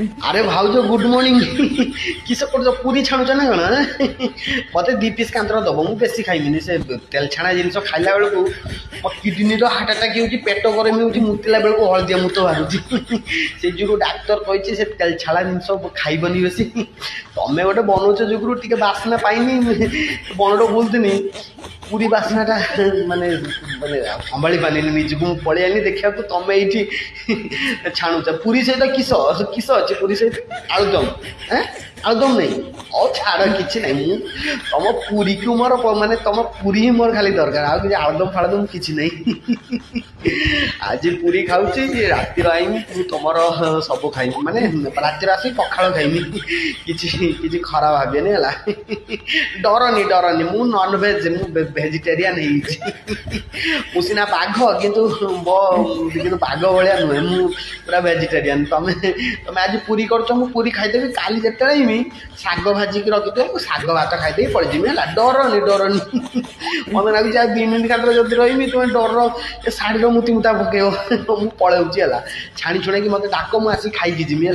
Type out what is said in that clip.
अरे भाउज good morning किस कर पूरी छाणुच ना कण मत 2 पीस कांतर दब मुझे बेसी खाइमिनी से तेल छाणा जिन खाइला बेलू मो किडनी हार्ट अटाक हो पेट गरम हो मुतिला बेलू हलदिया मुत बाहर से जो डाक्तर कही से तेल छाड़ा जिन खाइबनी बेसी तमें गोटे बनाऊच जुगु टे बासना पाइनी बनड़ बोलती पूरी बासनाटा माने माने संभाली पानी निजको पलि आनी देखा तमें ये छाणुच पूरी सहित किस किस अच्छे पूरी सहित आलुदम आलुदम नहीं और छाड़ कि नहीं तुम पूरी को मोर माने तुम पूरी ही मोर खाली दरकार आ कि आलुदम फालुदम कि नहीं आज पूरी खाऊँ रातिर आईमी तुम सब खाई माने रातिर आस पखाड़ खाइमी कि खराब भावेनि है डरनी डरनी मु नॉन वेज मु भेजिटेरियन मुसीना बाघ किंतु बाघ भाया नुहे मु पूरा भेजिटेरियन तमें तमें आज पूरी कर पूरी खाईदेवी काली जिते शाग भाजिक रखी शाग भात खाईदे पड़जी है डरनी डरनी मत लगुच 2 मिनट खातर जब रही तुम्हें डर शाढ़ी मुति मुता पकेब मु पलौची है छाणी छुणी मत डाक मुझे खाई जीमी है